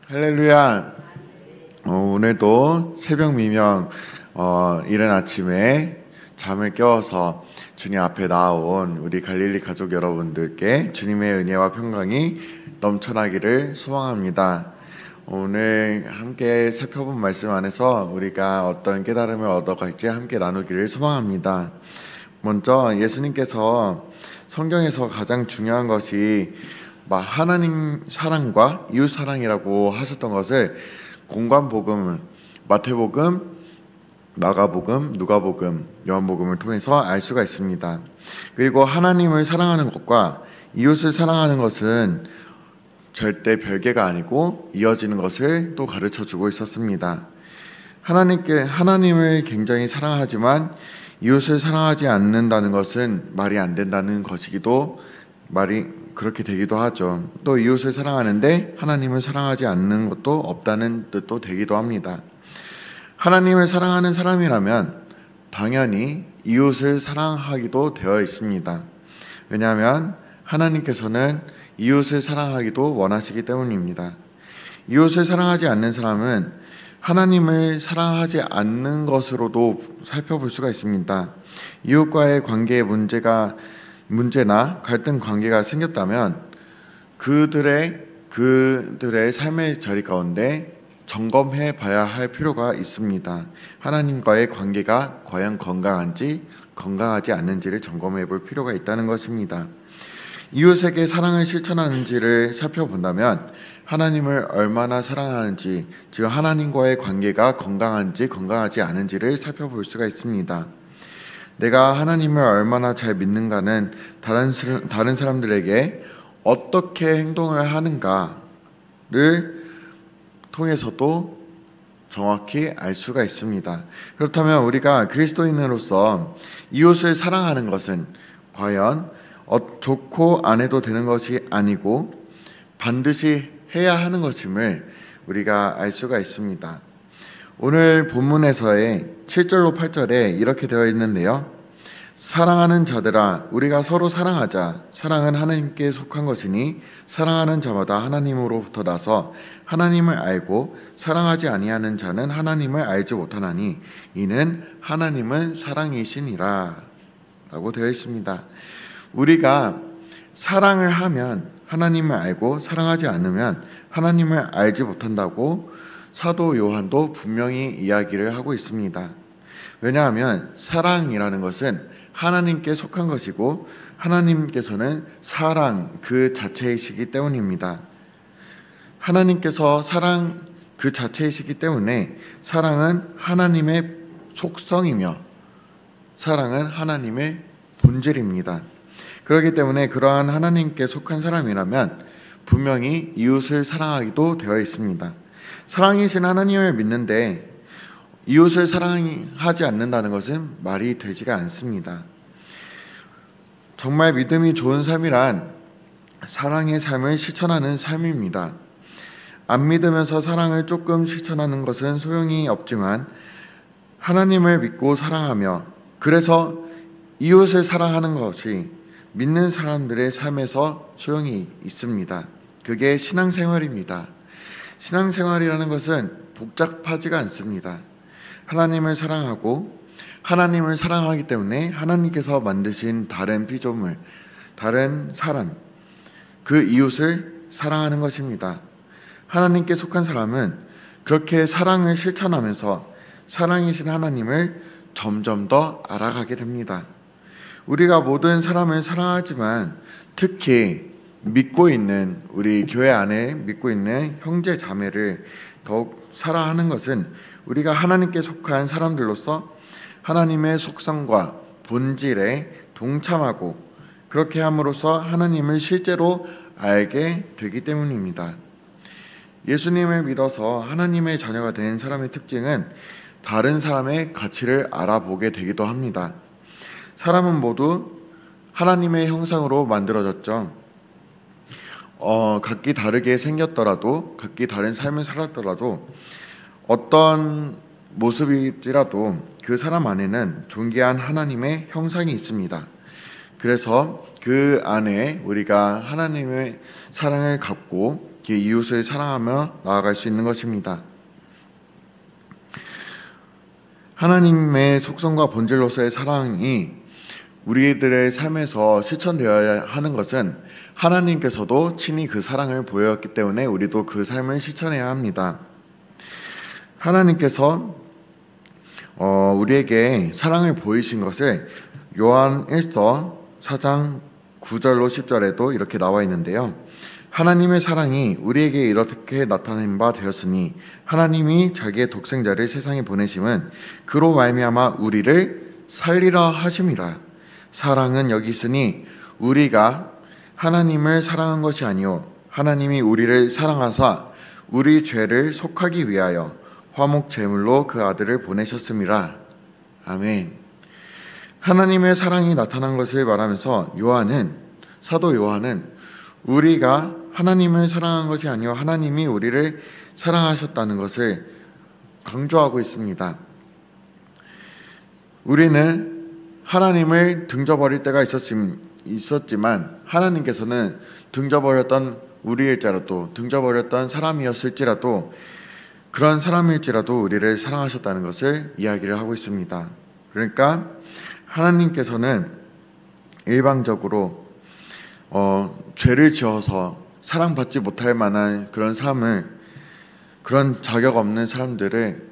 할렐루야. 오늘도 새벽 미명 이른 아침에 잠을 깨워서 주님 앞에 나온 우리 갈릴리 가족 여러분들께 주님의 은혜와 평강이 넘쳐나기를 소망합니다. 오늘 함께 살펴본 말씀 안에서 우리가 어떤 깨달음을 얻어갈지 함께 나누기를 소망합니다. 먼저 예수님께서 성경에서 가장 중요한 것이 하나님 사랑과 이웃 사랑이라고 하셨던 것을 공관복음, 마태복음, 마가복음, 누가복음, 요한복음을 통해서 알 수가 있습니다. 그리고 하나님을 사랑하는 것과 이웃을 사랑하는 것은 절대 별개가 아니고 이어지는 것을 또 가르쳐주고 있었습니다. 하나님을 굉장히 사랑하지만 이웃을 사랑하지 않는다는 것은 말이 안 된다는 것이기도 그렇게 되기도 하죠. 또 이웃을 사랑하는데 하나님을 사랑하지 않는 것도 없다는 뜻도 되기도 합니다. 하나님을 사랑하는 사람이라면 당연히 이웃을 사랑하기도 되어 있습니다. 왜냐하면 하나님께서는 이웃을 사랑하기도 원하시기 때문입니다. 이웃을 사랑하지 않는 사람은 하나님을 사랑하지 않는 것으로도 살펴볼 수가 있습니다. 이웃과의 관계에 문제나 갈등 관계가 생겼다면 그들의 삶의 자리 가운데 점검해 봐야 할 필요가 있습니다. 하나님과의 관계가 과연 건강한지 건강하지 않는지를 점검해 볼 필요가 있다는 것입니다. 이웃에게 사랑을 실천하는지를 살펴본다면 하나님을 얼마나 사랑하는지, 즉 하나님과의 관계가 건강한지 건강하지 않은지를 살펴볼 수가 있습니다. 내가 하나님을 얼마나 잘 믿는가는 다른 사람들에게 어떻게 행동을 하는가를 통해서도 정확히 알 수가 있습니다. 그렇다면 우리가 그리스도인으로서 이웃을 사랑하는 것은 과연 좋고 안 해도 되는 것이 아니고 반드시 해야 하는 것임을 우리가 알 수가 있습니다. 오늘 본문에서의 7절로 8절에 이렇게 되어 있는데요. 사랑하는 자들아 우리가 서로 사랑하자. 사랑은 하나님께 속한 것이니 사랑하는 자마다 하나님으로부터 나서 하나님을 알고 사랑하지 아니하는 자는 하나님을 알지 못하나니 이는 하나님은 사랑이시니라 라고 되어 있습니다. 우리가 사랑을 하면 하나님을 알고 사랑하지 않으면 하나님을 알지 못한다고 사도 요한도 분명히 이야기를 하고 있습니다. 왜냐하면 사랑이라는 것은 하나님께 속한 것이고 하나님께서는 사랑 그 자체이시기 때문입니다. 하나님께서 사랑 그 자체이시기 때문에 사랑은 하나님의 속성이며 사랑은 하나님의 본질입니다. 그렇기 때문에 그러한 하나님께 속한 사람이라면 분명히 이웃을 사랑하기도 되어 있습니다. 사랑이신 하나님을 믿는데 이웃을 사랑하지 않는다는 것은 말이 되지가 않습니다. 정말 믿음이 좋은 삶이란 사랑의 삶을 실천하는 삶입니다. 안 믿으면서 사랑을 조금 실천하는 것은 소용이 없지만 하나님을 믿고 사랑하며 그래서 이웃을 사랑하는 것이 믿는 사람들의 삶에서 소용이 있습니다. 그게 신앙생활입니다. 신앙생활이라는 것은 복잡하지가 않습니다. 하나님을 사랑하고 하나님을 사랑하기 때문에 하나님께서 만드신 다른 피조물, 다른 사람, 그 이웃을 사랑하는 것입니다. 하나님께 속한 사람은 그렇게 사랑을 실천하면서 사랑이신 하나님을 점점 더 알아가게 됩니다. 우리가 모든 사람을 사랑하지만 특히 믿고 있는 우리 교회 안에 믿고 있는 형제 자매를 더욱 사랑하는 것은 우리가 하나님께 속한 사람들로서 하나님의 속성과 본질에 동참하고 그렇게 함으로써 하나님을 실제로 알게 되기 때문입니다. 예수님을 믿어서 하나님의 자녀가 된 사람의 특징은 다른 사람의 가치를 알아보게 되기도 합니다. 사람은 모두 하나님의 형상으로 만들어졌죠. 각기 다르게 생겼더라도 각기 다른 삶을 살았더라도 어떤 모습일지라도 그 사람 안에는 존귀한 하나님의 형상이 있습니다. 그래서 그 안에 우리가 하나님의 사랑을 갖고 이웃을 사랑하며 나아갈 수 있는 것입니다. 하나님의 속성과 본질로서의 사랑이 우리들의 삶에서 실천되어야 하는 것은 하나님께서도 친히 그 사랑을 보였기 때문에 우리도 그 삶을 실천해야 합니다. 하나님께서 우리에게 사랑을 보이신 것을 요한 1서 4장 9절로 10절에도 이렇게 나와 있는데요. 하나님의 사랑이 우리에게 이렇게 나타낸 바 되었으니 하나님이 자기의 독생자를 세상에 보내심은 그로 말미암아 우리를 살리라 하심이라. 사랑은 여기 있으니 우리가 하나님을 사랑한 것이 아니요 하나님이 우리를 사랑하사 우리 죄를 속하기 위하여 화목 제물로 그 아들을 보내셨음이라. 아멘. 하나님의 사랑이 나타난 것을 말하면서 사도 요한은 우리가 하나님을 사랑한 것이 아니요 하나님이 우리를 사랑하셨다는 것을 강조하고 있습니다. 우리는 하나님을 등져버릴 때가 있었지만 하나님께서는 등져버렸던 우리일지라도 등져버렸던 사람이었을지라도 그런 사람일지라도 우리를 사랑하셨다는 것을 이야기를 하고 있습니다. 그러니까 하나님께서는 일방적으로 죄를 지어서 사랑받지 못할 만한 그런 자격 없는 사람들을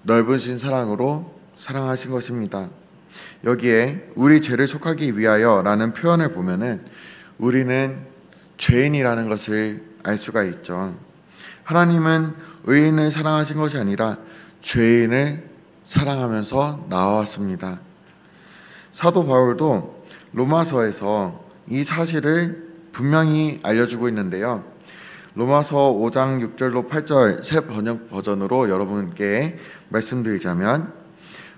넓으신 사랑으로 사랑하신 것입니다. 여기에 우리 죄를 속하기 위하여 라는 표현을 보면은 우리는 죄인이라는 것을 알 수가 있죠. 하나님은 의인을 사랑하신 것이 아니라 죄인을 사랑하면서 나왔습니다. 사도 바울도 로마서에서 이 사실을 분명히 알려주고 있는데요. 로마서 5장 6절로 8절 새 번역 버전으로 여러분께 말씀드리자면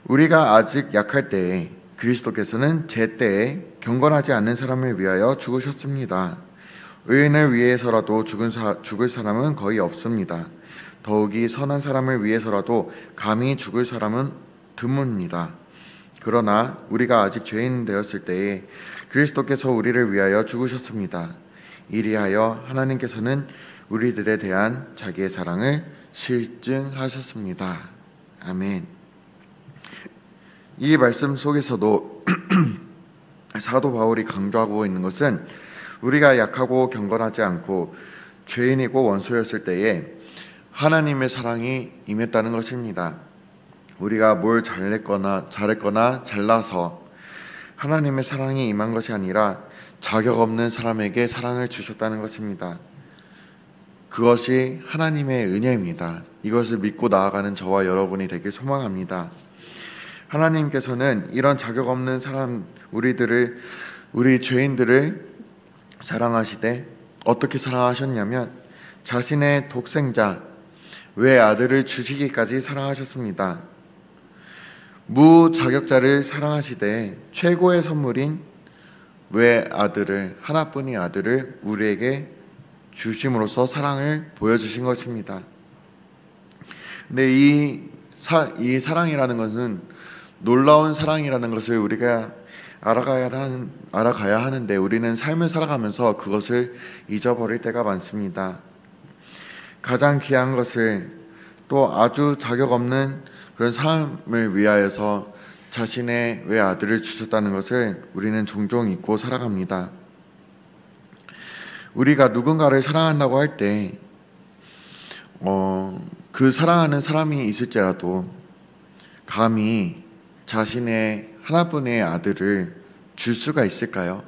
우리가 아직 약할 때에 그리스도께서는 제 때에 경건하지 않는 사람을 위하여 죽으셨습니다. 의인을 위해서라도 죽을 사람은 거의 없습니다. 더욱이 선한 사람을 위해서라도 감히 죽을 사람은 드뭅니다. 그러나 우리가 아직 죄인 되었을 때에 그리스도께서 우리를 위하여 죽으셨습니다. 이리하여 하나님께서는 우리들에 대한 자기의 사랑을 실증하셨습니다. 아멘. 이 말씀 속에서도 사도 바울이 강조하고 있는 것은 우리가 약하고 경건하지 않고 죄인이고 원수였을 때에 하나님의 사랑이 임했다는 것입니다. 우리가 뭘 잘했거나 잘나서 하나님의 사랑이 임한 것이 아니라 자격 없는 사람에게 사랑을 주셨다는 것입니다. 그것이 하나님의 은혜입니다. 이것을 믿고 나아가는 저와 여러분이 되길 소망합니다. 하나님께서는 이런 자격 없는 우리 죄인들을 사랑하시되 어떻게 사랑하셨냐면 자신의 독생자 외아들을 주시기까지 사랑하셨습니다. 무자격자를 사랑하시되 최고의 선물인 외아들을 하나뿐인 아들을 우리에게 주심으로써 사랑을 보여주신 것입니다. 근데 이 사랑이라는 것은 놀라운 사랑이라는 것을 우리가 알아가야 하는데 우리는 삶을 살아가면서 그것을 잊어버릴 때가 많습니다. 가장 귀한 것을 또 아주 자격 없는 그런 사람을 위하여서 자신의 외아들을 주셨다는 것을 우리는 종종 잊고 살아갑니다. 우리가 누군가를 사랑한다고 할 때 그 사랑하는 사람이 있을지라도 감히 자신의 하나뿐의 아들을 줄 수가 있을까요?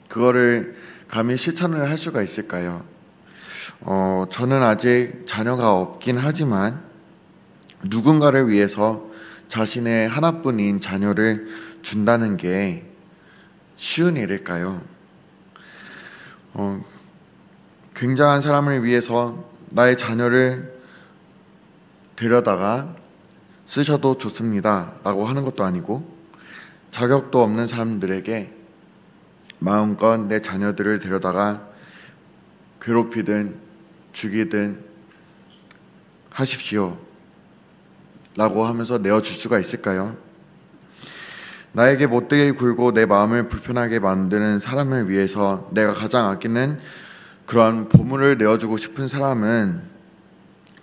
그거를 감히 실천을 할 수가 있을까요? 저는 아직 자녀가 없긴 하지만 누군가를 위해서 자신의 하나뿐인 자녀를 준다는 게 쉬운 일일까요? 굉장한 사람을 위해서 나의 자녀를 데려다가 쓰셔도 좋습니다 라고 하는 것도 아니고 자격도 없는 사람들에게 마음껏 내 자녀들을 데려다가 괴롭히든 죽이든 하십시오 라고 하면서 내어줄 수가 있을까요? 나에게 못되게 굴고 내 마음을 불편하게 만드는 사람을 위해서 내가 가장 아끼는 그런 보물을 내어주고 싶은 사람은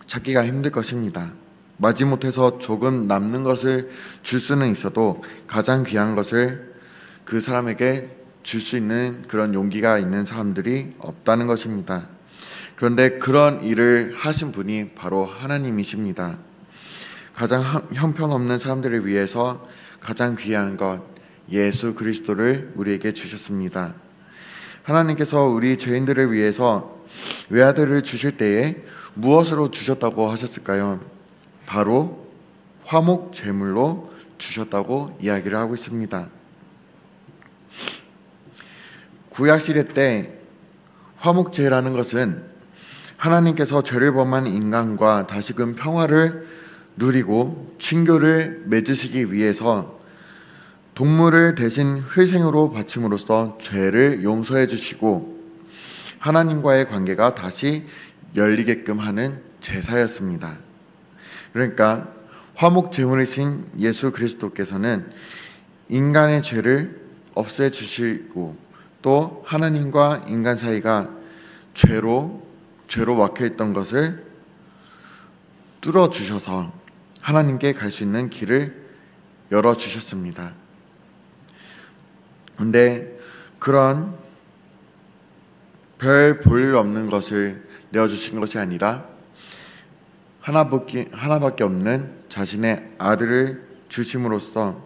찾기가 힘들 것입니다. 마지못해서 조금 남는 것을 줄 수는 있어도 가장 귀한 것을 그 사람에게 줄 수 있는 그런 용기가 있는 사람들이 없다는 것입니다. 그런데 그런 일을 하신 분이 바로 하나님이십니다. 가장 형편없는 사람들을 위해서 가장 귀한 것 예수 그리스도를 우리에게 주셨습니다. 하나님께서 우리 죄인들을 위해서 외아들을 주실 때에 무엇으로 주셨다고 하셨을까요? 바로 화목 제물로 주셨다고 이야기를 하고 있습니다. 구약시대 때 화목제라는 것은 하나님께서 죄를 범한 인간과 다시금 평화를 누리고 친교를 맺으시기 위해서 동물을 대신 희생으로 바침으로써 죄를 용서해 주시고 하나님과의 관계가 다시 열리게끔 하는 제사였습니다. 그러니까 화목 제물이신 예수 그리스도께서는 인간의 죄를 없애 주시고 또 하나님과 인간 사이가 죄로 막혀 있던 것을 뚫어 주셔서 하나님께 갈 수 있는 길을 열어 주셨습니다. 근데 그런 별 볼일 없는 것을 내어 주신 것이 아니라 하나밖에 없는 자신의 아들을 주심으로써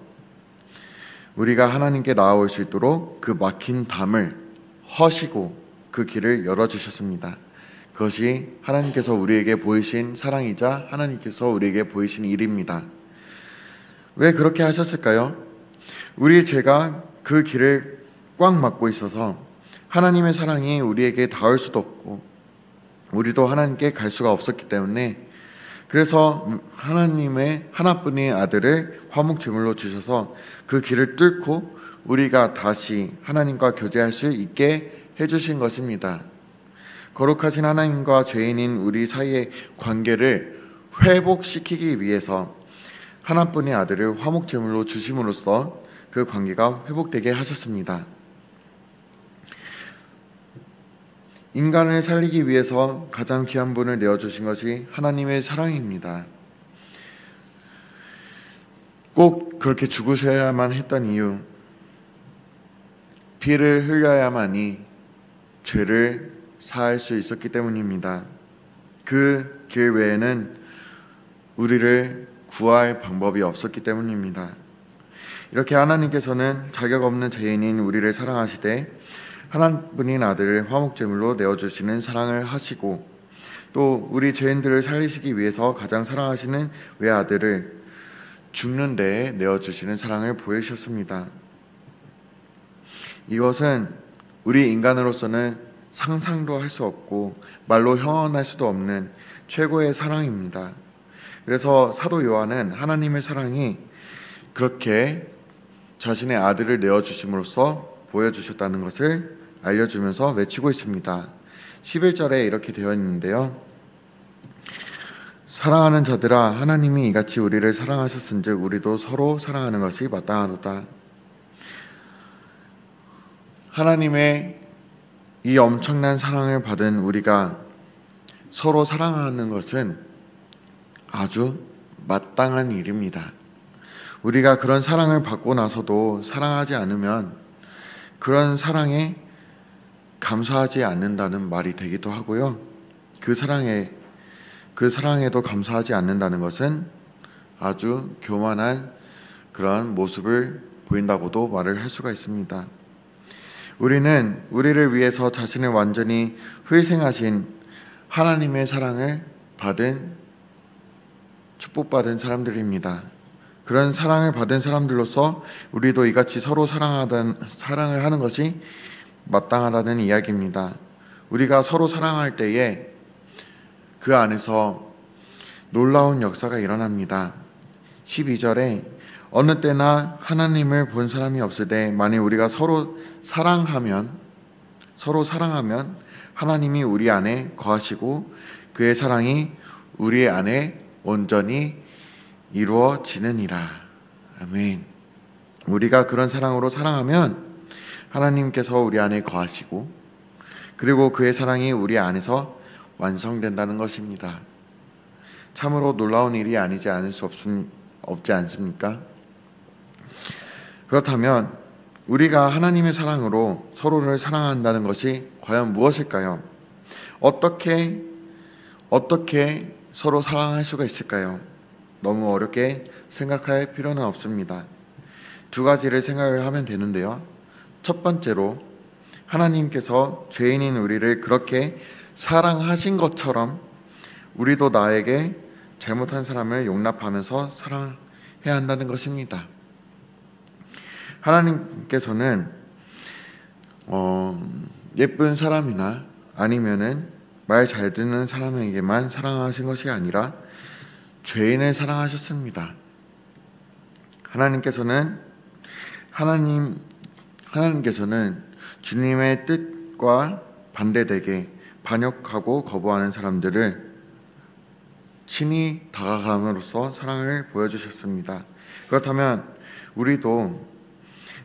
우리가 하나님께 나아올 수 있도록 그 막힌 담을 허시고 그 길을 열어주셨습니다. 그것이 하나님께서 우리에게 보이신 사랑이자 하나님께서 우리에게 보이신 일입니다. 왜 그렇게 하셨을까요? 우리의 죄가 그 길을 꽉 막고 있어서 하나님의 사랑이 우리에게 닿을 수도 없고 우리도 하나님께 갈 수가 없었기 때문에 그래서 하나님의 하나뿐인 아들을 화목제물로 주셔서 그 길을 뚫고 우리가 다시 하나님과 교제할 수 있게 해주신 것입니다. 거룩하신 하나님과 죄인인 우리 사이의 관계를 회복시키기 위해서 하나뿐인 아들을 화목제물로 주심으로써 그 관계가 회복되게 하셨습니다. 인간을 살리기 위해서 가장 귀한 분을 내어주신 것이 하나님의 사랑입니다. 꼭 그렇게 죽으셔야만 했던 이유, 피를 흘려야만이 죄를 사할 수 있었기 때문입니다. 그 길 외에는 우리를 구할 방법이 없었기 때문입니다. 이렇게 하나님께서는 자격 없는 죄인인 우리를 사랑하시되 하나뿐인 아들을 화목제물로 내어주시는 사랑을 하시고 또 우리 죄인들을 살리시기 위해서 가장 사랑하시는 외아들을 죽는 데에 내어주시는 사랑을 보여주셨습니다. 이것은 우리 인간으로서는 상상도 할 수 없고 말로 형언할 수도 없는 최고의 사랑입니다. 그래서 사도 요한은 하나님의 사랑이 그렇게 자신의 아들을 내어주심으로써 보여주셨다는 것을 알려주면서 외치고 있습니다. 11절에 이렇게 되어 있는데요. 사랑하는 자들아 하나님이 이같이 우리를 사랑하셨은즉 우리도 서로 사랑하는 것이 마땅하도다. 하나님의 이 엄청난 사랑을 받은 우리가 서로 사랑하는 것은 아주 마땅한 일입니다. 우리가 그런 사랑을 받고 나서도 사랑하지 않으면 그런 사랑에 감사하지 않는다는 말이 되기도 하고요. 그 사랑에도 감사하지 않는다는 것은 아주 교만한 그런 모습을 보인다고도 말을 할 수가 있습니다. 우리는 우리를 위해서 자신을 완전히 희생하신 하나님의 사랑을 받은 축복받은 사람들입니다. 그런 사랑을 받은 사람들로서 우리도 이같이 서로 사랑을 하는 것이 마땅하다는 이야기입니다. 우리가 서로 사랑할 때에 그 안에서 놀라운 역사가 일어납니다. 12절에 어느 때나 하나님을 본 사람이 없을 때 만일 우리가 서로 사랑하면 하나님이 우리 안에 거하시고 그의 사랑이 우리 안에 온전히 이루어지느니라. 아멘. 우리가 그런 사랑으로 사랑하면 하나님께서 우리 안에 거하시고 그리고 그의 사랑이 우리 안에서 완성된다는 것입니다. 참으로 놀라운 일이 아니지 않을 수 없지 않습니까? 그렇다면 우리가 하나님의 사랑으로 서로를 사랑한다는 것이 과연 무엇일까요? 어떻게 서로 사랑할 수가 있을까요? 너무 어렵게 생각할 필요는 없습니다. 두 가지를 생각을 하면 되는데요. 첫 번째로 하나님께서 죄인인 우리를 그렇게 사랑하신 것처럼 우리도 나에게 잘못한 사람을 용납하면서 사랑해야 한다는 것입니다. 하나님께서는 예쁜 사람이나 아니면은 말 잘 듣는 사람에게만 사랑하신 것이 아니라 죄인을 사랑하셨습니다. 하나님께서는 주님의 뜻과 반대되게 반역하고 거부하는 사람들을 친히 다가감으로써 사랑을 보여주셨습니다. 그렇다면 우리도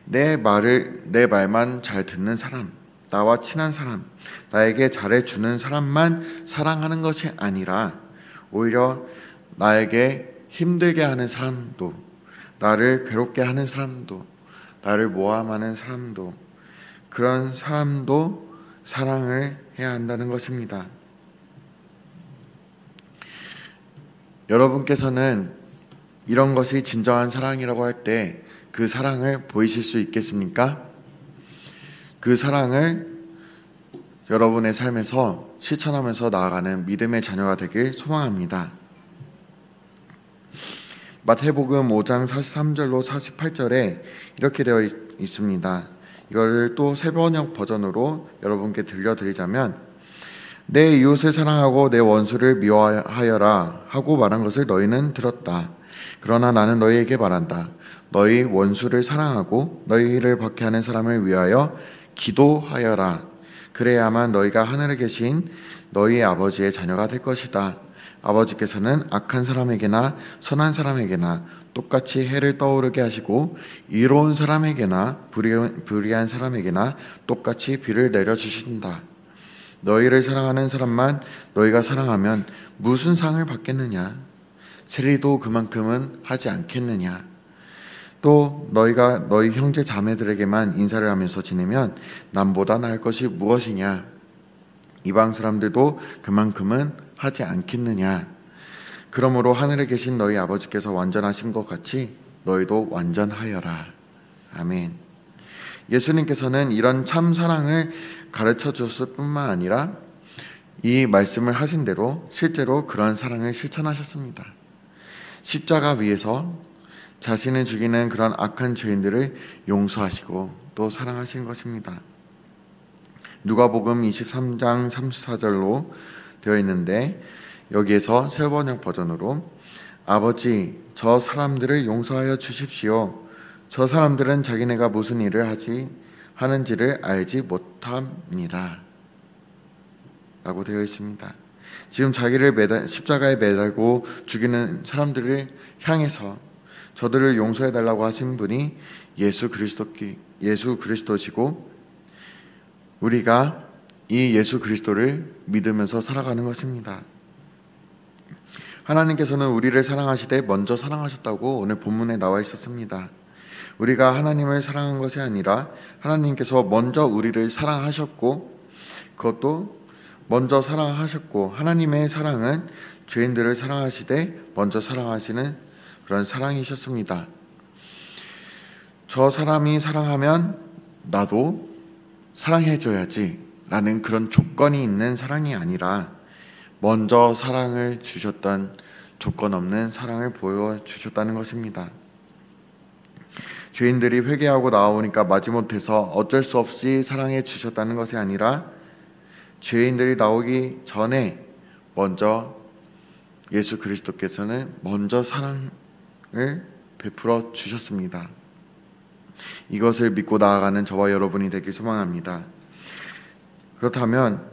내 말만 잘 듣는 사람, 나와 친한 사람, 나에게 잘해주는 사람만 사랑하는 것이 아니라 오히려 나에게 힘들게 하는 사람도, 나를 괴롭게 하는 사람도, 나를 모함하는 사람도, 그런 사람도 사랑을 해야 한다는 것입니다. 여러분께서는 이런 것이 진정한 사랑이라고 할 때 그 사랑을 보이실 수 있겠습니까? 그 사랑을 여러분의 삶에서 실천하면서 나아가는 믿음의 자녀가 되길 소망합니다. 마태복음 5장 43절로 48절에 이렇게 되어 있습니다. 이걸 또 새번역 버전으로 여러분께 들려드리자면, 내 이웃을 사랑하고 내 원수를 미워하여라 하고 말한 것을 너희는 들었다. 그러나 나는 너희에게 말한다. 너희 원수를 사랑하고 너희를 박해하는 사람을 위하여 기도하여라. 그래야만 너희가 하늘에 계신 너희 아버지의 자녀가 될 것이다. 아버지께서는 악한 사람에게나 선한 사람에게나 똑같이 해를 떠오르게 하시고 이로운 사람에게나 불의한 사람에게나 똑같이 비를 내려주신다. 너희를 사랑하는 사람만 너희가 사랑하면 무슨 상을 받겠느냐? 세리도 그만큼은 하지 않겠느냐? 또 너희가 너희 형제 자매들에게만 인사를 하면서 지내면 남보다 나을 것이 무엇이냐? 이방 사람들도 그만큼은 하지 않겠느냐? 그러므로 하늘에 계신 너희 아버지께서 완전하신 것 같이 너희도 완전하여라. 아멘. 예수님께서는 이런 참 사랑을 가르쳐 주셨을 뿐만 아니라 이 말씀을 하신 대로 실제로 그런 사랑을 실천하셨습니다. 십자가 위에서 자신을 죽이는 그런 악한 죄인들을 용서하시고 또 사랑하신 것입니다. 누가복음 23장 34절로 되어 있는데, 여기에서 새번역 버전으로 아버지, 저 사람들을 용서하여 주십시오. 저 사람들은 자기네가 무슨 일을 하는지를 알지 못합니다. 라고 되어 있습니다. 지금 자기를 십자가에 매달고 죽이는 사람들을 향해서 저들을 용서해 달라고 하신 분이 예수 그리스도시고, 우리가 이 예수 그리스도를 믿으면서 살아가는 것입니다. 하나님께서는 우리를 사랑하시되 먼저 사랑하셨다고 오늘 본문에 나와 있었습니다. 우리가 하나님을 사랑한 것이 아니라 하나님께서 먼저 우리를 사랑하셨고, 그것도 먼저 사랑하셨고, 하나님의 사랑은 죄인들을 사랑하시되 먼저 사랑하시는 그런 사랑이셨습니다. 저 사람이 사랑하면 나도 사랑해줘야지 라는 그런 조건이 있는 사랑이 아니라 먼저 사랑을 주셨던 조건 없는 사랑을 보여주셨다는 것입니다. 죄인들이 회개하고 나오니까 마지못해서 어쩔 수 없이 사랑해 주셨다는 것이 아니라 죄인들이 나오기 전에 먼저 예수 그리스도께서는 먼저 사랑을 베풀어 주셨습니다. 이것을 믿고 나아가는 저와 여러분이 되길 소망합니다. 그렇다면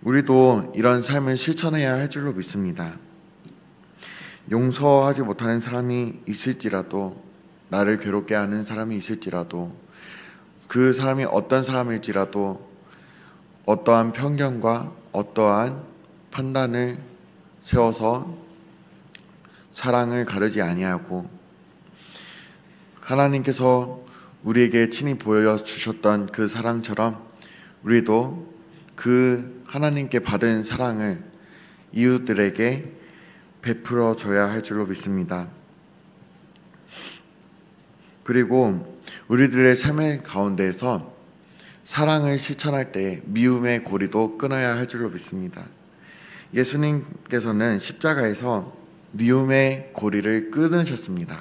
우리도 이런 삶을 실천해야 할 줄로 믿습니다. 용서하지 못하는 사람이 있을지라도, 나를 괴롭게 하는 사람이 있을지라도, 그 사람이 어떤 사람일지라도 어떠한 편견과 어떠한 판단을 세워서 사랑을 가르지 아니하고 하나님께서 우리에게 친히 보여주셨던 그 사랑처럼 우리도 그 하나님께 받은 사랑을 이웃들에게 베풀어 줘야 할 줄로 믿습니다. 그리고 우리들의 삶의 가운데에서 사랑을 실천할 때 미움의 고리도 끊어야 할 줄로 믿습니다. 예수님께서는 십자가에서 미움의 고리를 끊으셨습니다.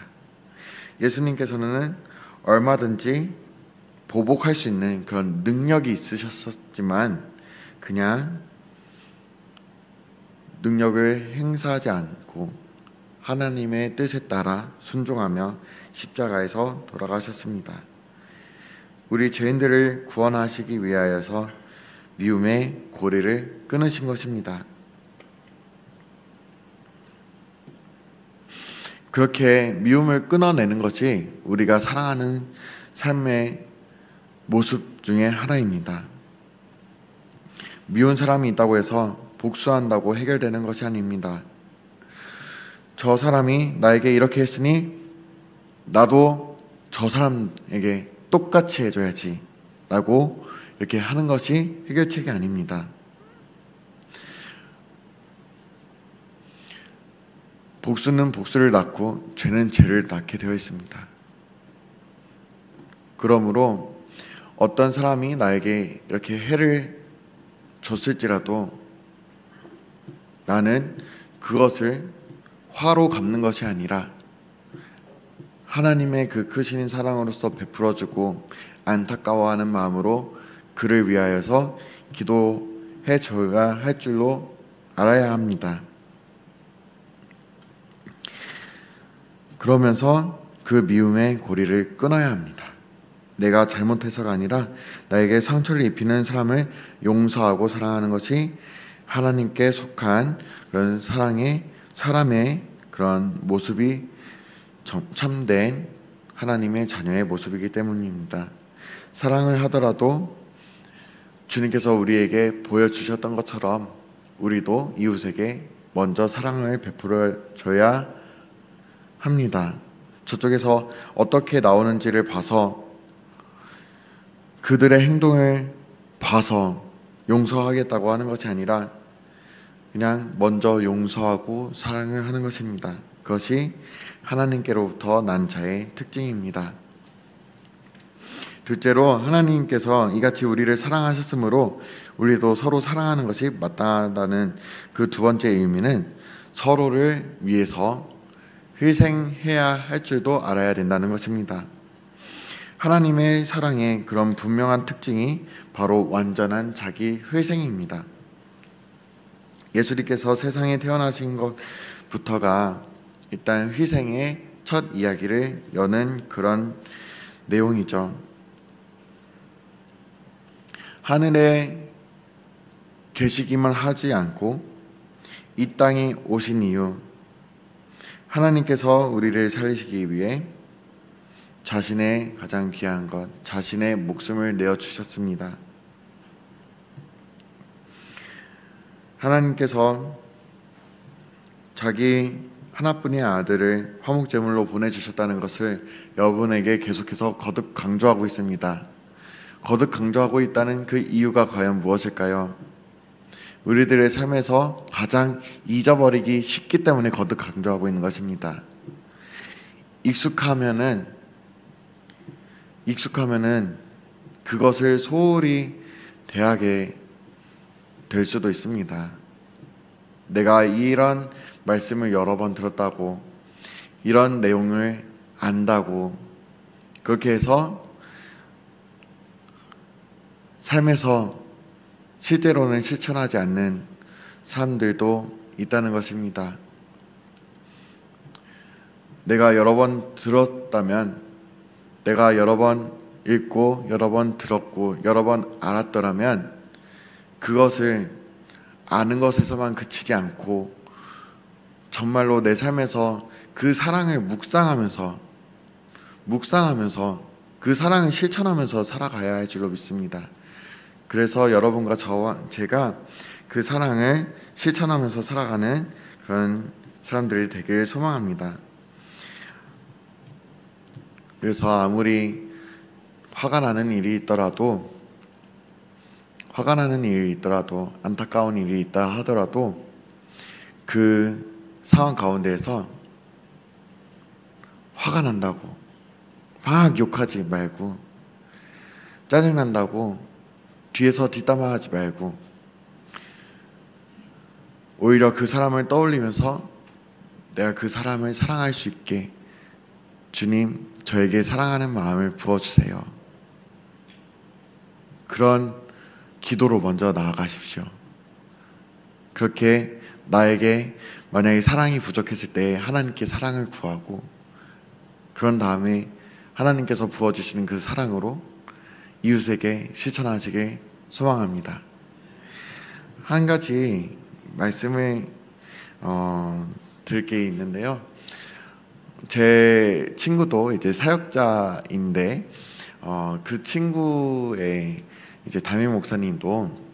예수님께서는 얼마든지 보복할 수 있는 그런 능력이 있으셨지만 그냥 능력을 행사하지 않고 하나님의 뜻에 따라 순종하며 십자가에서 돌아가셨습니다. 우리 죄인들을 구원하시기 위하여서 미움의 고리를 끊으신 것입니다. 그렇게 미움을 끊어내는 것이 우리가 사랑하는 삶의 모습 중에 하나입니다. 미운 사람이 있다고 해서 복수한다고 해결되는 것이 아닙니다. 저 사람이 나에게 이렇게 했으니 나도 저 사람에게 똑같이 해줘야지 라고 이렇게 하는 것이 해결책이 아닙니다. 복수는 복수를 낳고 죄는 죄를 낳게 되어 있습니다. 그러므로 어떤 사람이 나에게 이렇게 해를 줬을지라도 나는 그것을 화로 갚는 것이 아니라 하나님의 그 크신 사랑으로서 베풀어주고 안타까워하는 마음으로 그를 위하여서 기도해 줘야 할 줄로 알아야 합니다. 그러면서 그 미움의 고리를 끊어야 합니다. 내가 잘못해서가 아니라 나에게 상처를 입히는 사람을 용서하고 사랑하는 것이 하나님께 속한 그런 사람의 그런 모습이 참된 하나님의 자녀의 모습이기 때문입니다. 사랑을 하더라도 주님께서 우리에게 보여주셨던 것처럼 우리도 이웃에게 먼저 사랑을 베풀어 줘야 합니다. 저쪽에서 어떻게 나오는지를 봐서 그들의 행동을 봐서 용서하겠다고 하는 것이 아니라 그냥 먼저 용서하고 사랑을 하는 것입니다. 그것이 하나님께로부터 난 자의 특징입니다. 둘째로 하나님께서 이같이 우리를 사랑하셨으므로 우리도 서로 사랑하는 것이 마땅하다는 그 두 번째 의미는 서로를 위해서 희생해야 할 줄도 알아야 된다는 것입니다. 하나님의 사랑의 그런 분명한 특징이 바로 완전한 자기 희생입니다. 예수님께서 세상에 태어나신 것부터가 일단 희생의 첫 이야기를 여는 그런 내용이죠. 하늘에 계시기만 하지 않고 이 땅에 오신 이유, 하나님께서 우리를 살리시기 위해 자신의 가장 귀한 것, 자신의 목숨을 내어주셨습니다. 하나님께서 자기 하나뿐의 아들을 화목제물로 보내주셨다는 것을 여러분에게 계속해서 거듭 강조하고 있습니다. 거듭 강조하고 있다는 그 이유가 과연 무엇일까요? 우리들의 삶에서 가장 잊어버리기 쉽기 때문에 거듭 강조하고 있는 것입니다. 익숙하면은 그것을 소홀히 대하게 될 수도 있습니다. 내가 이런 말씀을 여러 번 들었다고, 이런 내용을 안다고 그렇게 해서 삶에서 실제로는 실천하지 않는 사람들도 있다는 것입니다. 내가 여러 번 들었다면, 내가 여러 번 읽고 여러 번 들었고 여러 번 알았더라면 그것을 아는 것에서만 그치지 않고 정말로 내 삶에서 그 사랑을 묵상하면서 그 사랑을 실천하면서 살아가야 할 줄로 믿습니다. 그래서 여러분과 제가 그 사랑을 실천하면서 살아가는 그런 사람들이 되길 소망합니다. 그래서 아무리 화가 나는 일이 있더라도, 안타까운 일이 있다 하더라도 그 상황 가운데에서 화가 난다고 막 욕하지 말고, 짜증난다고 뒤에서 뒷담화하지 말고, 오히려 그 사람을 떠올리면서 내가 그 사람을 사랑할 수 있게 주님, 저에게 사랑하는 마음을 부어주세요. 그런 기도로 먼저 나아가십시오. 그렇게 나에게 만약에 사랑이 부족했을 때 하나님께 사랑을 구하고, 그런 다음에 하나님께서 부어주시는 그 사랑으로 이웃에게 실천하시길 소망합니다. 한 가지 말씀을 드릴 게 있는데요. 제 친구도 이제 사역자인데 그 친구의 이제 담임 목사님도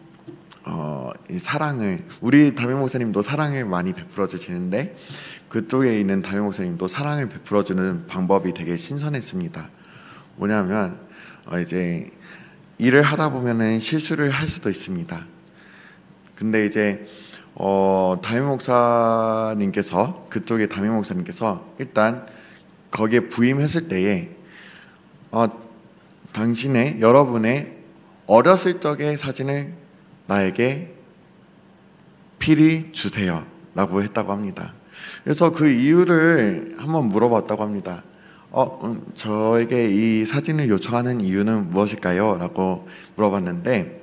우리 담임 목사님도 사랑을 많이 베풀어 주시는데, 그쪽에 있는 담임 목사님도 사랑을 베풀어 주는 방법이 되게 신선했습니다. 뭐냐면 이제 일을 하다 보면은 실수를 할 수도 있습니다. 근데 이제 담임 목사님께서, 그쪽의 담임 목사님께서 일단 거기에 부임했을 때에 여러분의 어렸을 적의 사진을 나에게 필히 주세요 라고 했다고 합니다. 그래서 그 이유를 한번 물어봤다고 합니다. 저에게 이 사진을 요청하는 이유는 무엇일까요? 라고 물어봤는데,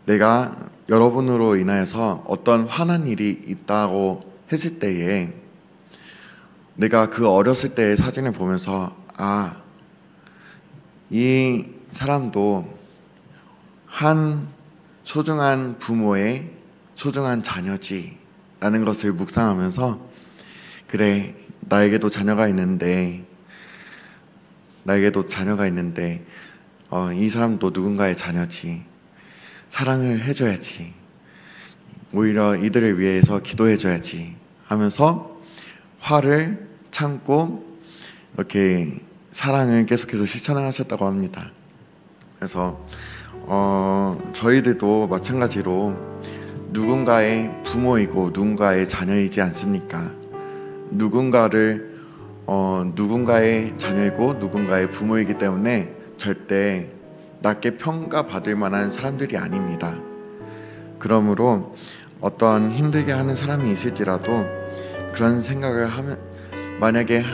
내가 여러분으로 인하여서 어떤 화난 일이 있다고 했을 때에 내가 그 어렸을 때의 사진을 보면서 이 사람도 한 소중한 부모의 소중한 자녀지 라는 것을 묵상하면서, 그래, 나에게도 자녀가 있는데 이 사람도 누군가의 자녀지, 사랑을 해줘야지, 오히려 이들을 위해서 기도해줘야지 하면서 화를 참고 이렇게 사랑을 계속해서 실천하셨다고 합니다. 그래서 저희들도 마찬가지로 누군가의 부모이고 누군가의 자녀이지 않습니까? 누군가의 자녀이고 누군가의 부모이기 때문에 절대 낮게 평가받을 만한 사람들이 아닙니다. 그러므로 어떤 힘들게 하는 사람이 있을지라도 그런 생각을 하면, 만약에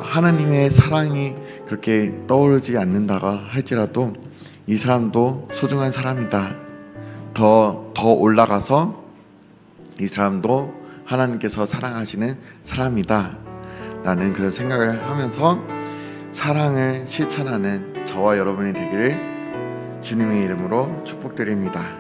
하나님의 사랑이 그렇게 떠오르지 않는다고 할지라도 이 사람도 소중한 사람이다, 더 올라가서 이 사람도 하나님께서 사랑하시는 사람이다 라는 그런 생각을 하면서 사랑을 실천하는 저와 여러분이 되기를 주님의 이름으로 축복드립니다.